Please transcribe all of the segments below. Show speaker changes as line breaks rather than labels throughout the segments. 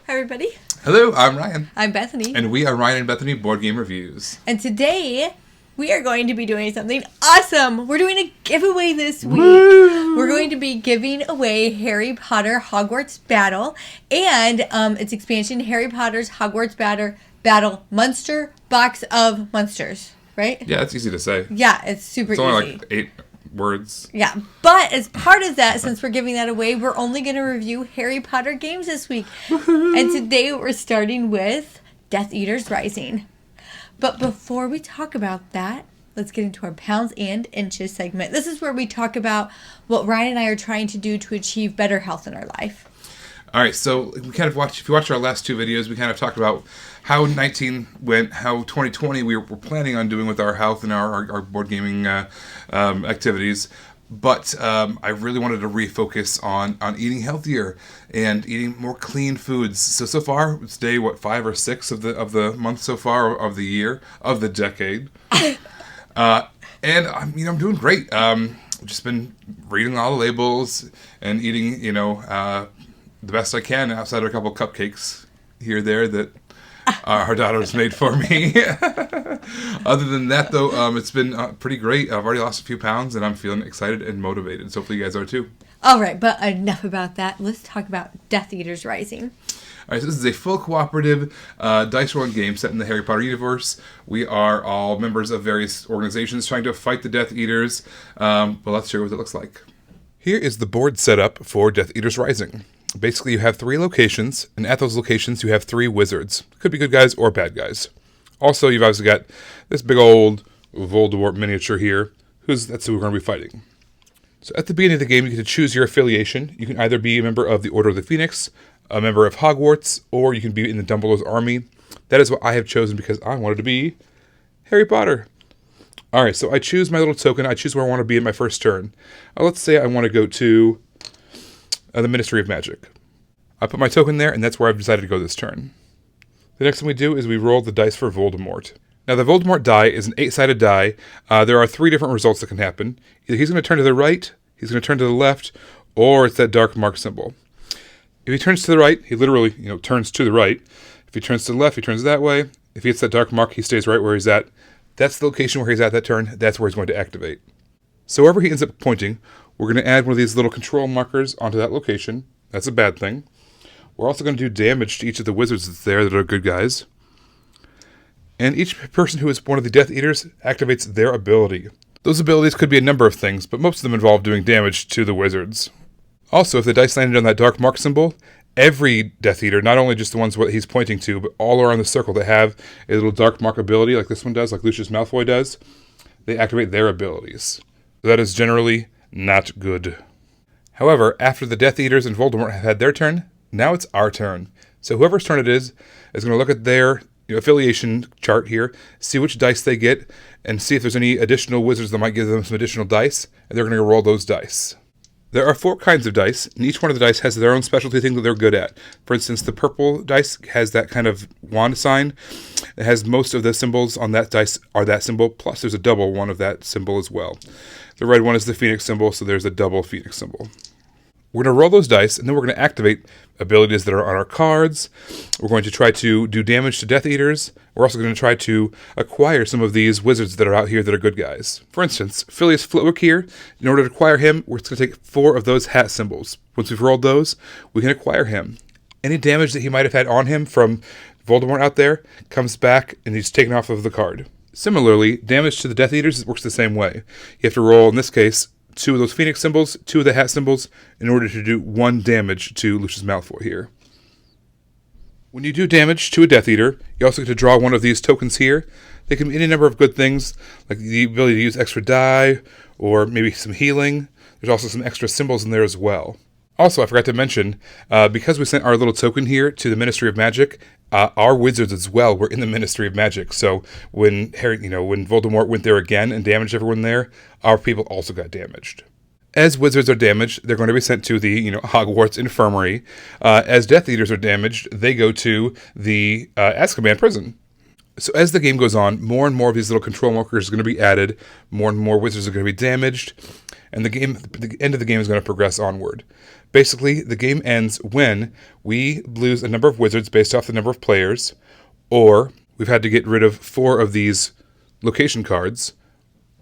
Hi, everybody.
Hello, I'm Ryan.
I'm Bethany.
And we are Ryan and Bethany Board Game Reviews.
And today, we are going to be doing something awesome. We're doing a giveaway this week.
Woo!
We're going to be giving away Harry Potter Hogwarts Battle and its expansion, Harry Potter's Hogwarts Battle Monster Box of Monsters, right?
Yeah, it's easy to say.
Yeah, it's super easy.
It's only like 8 words.
Yeah, but as part of that, since we're giving that away, we're only going to review Harry Potter games this week. Woo-hoo. And today we're starting with Death Eaters Rising. But before we talk about that, let's get into our pounds and inches segment. This is where we talk about what Ryan and I are trying to do to achieve better health in our life.
All right, so we kind of if you watched our last 2 videos, we kind of talked about how 19 went, how 2020 we were planning on doing with our health and our board gaming activities. But I really wanted to refocus on eating healthier and eating more clean foods. So far, it's day 5 or 6 of the month so far, of the year, of the decade. And I'm doing great. Just been reading all the labels and eating, the best I can outside of a couple cupcakes here or there that our daughter's made for me. Other than that, though, it's been pretty great. I've already lost a few pounds, and I'm feeling excited and motivated. So hopefully you guys are too.
All right, but enough about that. Let's talk about Death Eaters Rising.
All right, so this is a full cooperative dice rolling game set in the Harry Potter universe. We are all members of various organizations trying to fight the Death Eaters. But let's show you what it looks like. Here is the board setup for Death Eaters Rising. Basically, you have 3 locations, and at those locations, you have 3 wizards. Could be good guys or bad guys. Also, you've obviously got this big old Voldemort miniature here. That's who we're going to be fighting. So at the beginning of the game, you get to choose your affiliation. You can either be a member of the Order of the Phoenix, a member of Hogwarts, or you can be in the Dumbledore's army. That is what I have chosen because I wanted to be Harry Potter. All right, so I choose my little token. I choose where I want to be in my first turn. Let's say I want to go to the Ministry of Magic. I put my token there, and that's where I've decided to go this turn. The next thing we do is we roll the dice for Voldemort. Now, the Voldemort die is an 8-sided die. There are 3 different results that can happen. Either he's going to turn to the right, he's going to turn to the left, or it's that dark mark symbol. If he turns to the right, he literally, turns to the right. If he turns to the left, he turns that way. If he hits that dark mark, he stays right where he's at. That's the location where he's at that turn. That's where he's going to activate. So wherever he ends up pointing, we're going to add one of these little control markers onto that location. That's a bad thing. We're also going to do damage to each of the wizards that's there that are good guys. And each person who is one of the Death Eaters activates their ability. Those abilities could be a number of things, but most of them involve doing damage to the wizards. Also, if the dice landed on that dark mark symbol, every Death Eater, not only just the ones what he's pointing to, but all around the circle that have a little dark mark ability like this one does, like Lucius Malfoy does, they activate their abilities. So that is generally not good. However, after the Death Eaters and Voldemort have had their turn, now it's our turn. So whoever's turn it is going to look at their affiliation chart here, see which dice they get, and see if there's any additional wizards that might give them some additional dice, and they're going to roll those dice. There are 4 kinds of dice, and each one of the dice has their own specialty thing that they're good at. For instance, the purple dice has that kind of wand sign. It has most of the symbols on that dice are that symbol, plus there's a double one of that symbol as well. The red one is the Phoenix symbol, so there's a double Phoenix symbol. We're going to roll those dice, and then we're going to activate abilities that are on our cards. We're going to try to do damage to Death Eaters. We're also going to try to acquire some of these wizards that are out here that are good guys. For instance, Phileas Flitwick here, in order to acquire him, we're going to take 4 of those hat symbols. Once we've rolled those, we can acquire him. Any damage that he might have had on him from Voldemort out there comes back, and he's taken off of the card. Similarly, damage to the Death Eaters works the same way. You have to roll, in this case, 2 of those Phoenix symbols, 2 of the hat symbols, in order to do 1 damage to Lucius Malfoy here. When you do damage to a Death Eater, you also get to draw one of these tokens here. They can be any number of good things, like the ability to use extra die, or maybe some healing. There's also some extra symbols in there as well. Also, I forgot to mention, because we sent our little token here to the Ministry of Magic, our wizards as well were in the Ministry of Magic. So when when Voldemort went there again and damaged everyone there, our people also got damaged. As wizards are damaged, they're going to be sent to the Hogwarts Infirmary. As Death Eaters are damaged, they go to the Azkaban prison. So as the game goes on, more and more of these little control markers are going to be added. More and more wizards are going to be damaged. and the end of the game is going to progress onward. Basically, the game ends when we lose a number of wizards based off the number of players, or we've had to get rid of 4 of these location cards,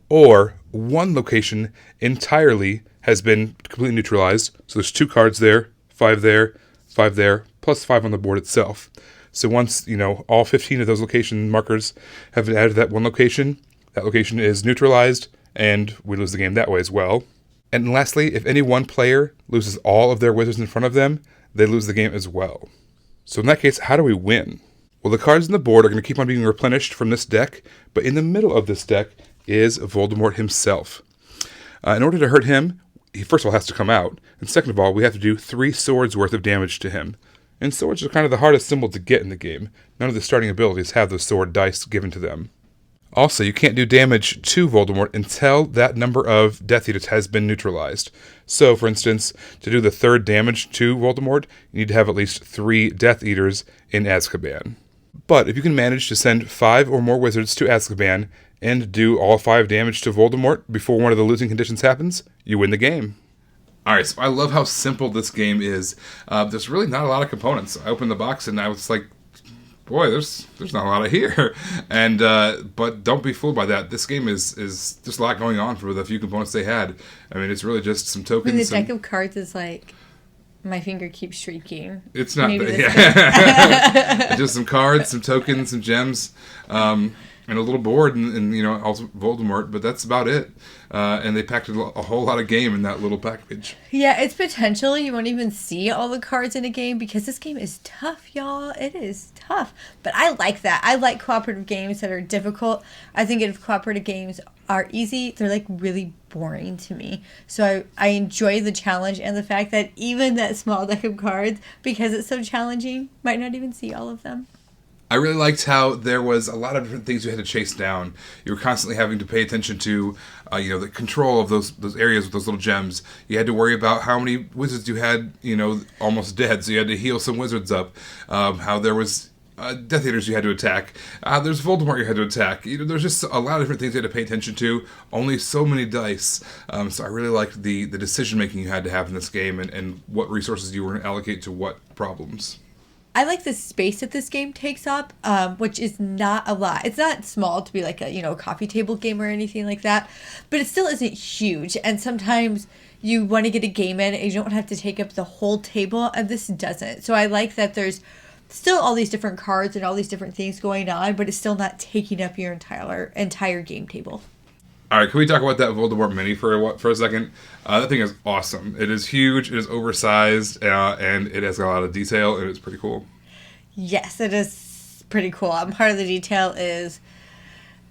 or one location entirely has been completely neutralized. So there's 2 cards there, 5 there, 5 there, plus 5 on the board itself. So once, all 15 of those location markers have been added to that one location, that location is neutralized, and we lose the game that way as well. And lastly, if any one player loses all of their wizards in front of them, they lose the game as well. So in that case, how do we win? Well, the cards on the board are going to keep on being replenished from this deck, but in the middle of this deck is Voldemort himself. In order to hurt him, he first of all has to come out, and second of all, we have to do 3 swords worth of damage to him. And swords are kind of the hardest symbol to get in the game. None of the starting abilities have those sword dice given to them. Also, you can't do damage to Voldemort until that number of Death Eaters has been neutralized. So, for instance, to do the 3rd damage to Voldemort, you need to have at least 3 Death Eaters in Azkaban. But if you can manage to send 5 or more wizards to Azkaban and do all 5 damage to Voldemort before one of the losing conditions happens, you win the game. Alright, so I love how simple this game is. There's really not a lot of components. I opened the box and I was like, boy, there's not a lot of here. And but don't be fooled by that. This game is just a lot going on for the few components they had. I mean, it's really just some tokens.
And the deck of cards is like, my finger keeps shrieking.
It's not, yeah. Just some cards, some tokens, some gems, and a little board, and also Voldemort, but that's about it. And they packed a whole lot of game in that little package.
Yeah, it's potential you won't even see all the cards in a game because this game is tough, y'all. It is tough. But I like that. I like cooperative games that are difficult. I think if cooperative games are easy, they're like really boring to me. So I enjoy the challenge and the fact that even that small deck of cards, because it's so challenging, might not even see all of them.
I really liked how there was a lot of different things you had to chase down. You were constantly having to pay attention to, the control of those areas with those little gems. You had to worry about how many wizards you had, almost dead. So you had to heal some wizards up. How there was Death Eaters you had to attack. There's Voldemort you had to attack. There's just a lot of different things you had to pay attention to. Only so many dice. So I really liked the decision making you had to have in this game and what resources you were going to allocate to what problems.
I like the space that this game takes up, which is not a lot. It's not small to be like a coffee table game or anything like that, but it still isn't huge. And sometimes you want to get a game in and you don't have to take up the whole table, and this doesn't. So I like that there's still all these different cards and all these different things going on, but it's still not taking up your entire game table.
All right, can we talk about that Voldemort mini for a second? That thing is awesome. It is huge, it is oversized, and it has a lot of detail, and it's pretty cool.
Yes, it is pretty cool. Part of the detail is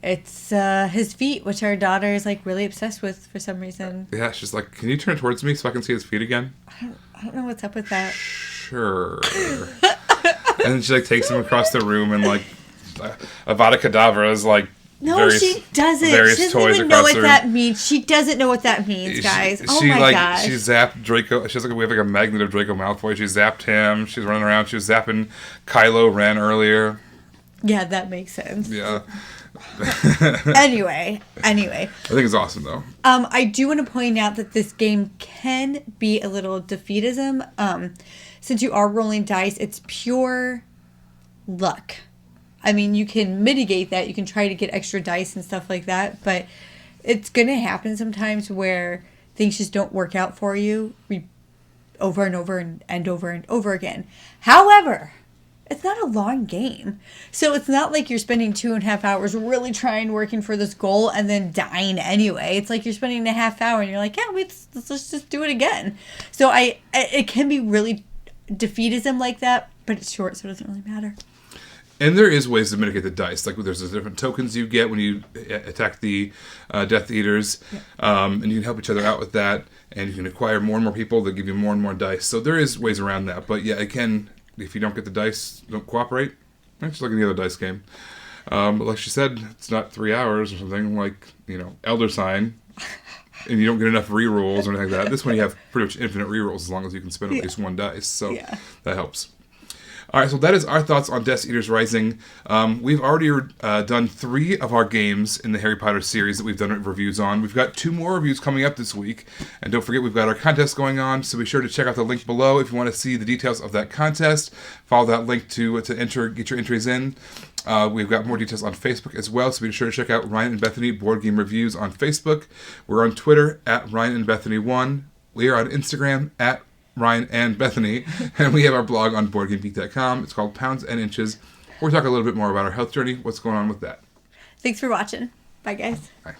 it's his feet, which our daughter is like really obsessed with for some reason.
Yeah, she's like, can you turn towards me so I can see his feet again?
I don't know what's up with that.
Sure. And then she like takes him across the room, and like Avada Kedavra is like,
no, she doesn't. She doesn't even know what that means. She doesn't know what that means, guys. Gosh.
She zapped Draco. She has we have like a magnet of Draco Malfoy. She zapped him. She's running around. She was zapping Kylo Ren earlier.
Yeah, that makes sense.
Yeah.
Anyway. I
think it's awesome, though.
I do want to point out that this game can be a little defeatism. Since you are rolling dice, it's pure luck. I mean, you can mitigate that. You can try to get extra dice and stuff like that. But it's going to happen sometimes where things just don't work out for you over and over and over and over again. However, it's not a long game. So it's not like you're spending 2.5 hours really working for this goal and then dying anyway. It's like you're spending a half hour and you're like, yeah, let's just do it again. So it can be really defeatism like that, but it's short, so it doesn't really matter.
And there is ways to mitigate the dice. Like there's different tokens you get when you attack the Death Eaters, and you can help each other out with that. And you can acquire more and more people that give you more and more dice. So there is ways around that. But yeah, it can, if you don't get the dice, don't cooperate. Just like any other dice game. But like she said, it's not 3 hours or something like Elder Sign, and you don't get enough rerolls or anything like that. This one you have pretty much infinite rerolls as long as you can spend at least one dice. So that helps. All right, so that is our thoughts on Death Eaters Rising. We've already done 3 of our games in the Harry Potter series that we've done reviews on. We've got 2 more reviews coming up this week. And don't forget, we've got our contest going on, so be sure to check out the link below if you want to see the details of that contest. Follow that link to enter, get your entries in. We've got more details on Facebook as well, so be sure to check out Ryan and Bethany Board Game Reviews on Facebook. We're on Twitter at Ryan and Bethany1. We are on Instagram at Ryan and Bethany, and we have our blog on BoardGameGeek.com. It's called Pounds and Inches. We'll talk a little bit more about our health journey, what's going on with that.
Thanks for watching. Bye, guys.
Bye.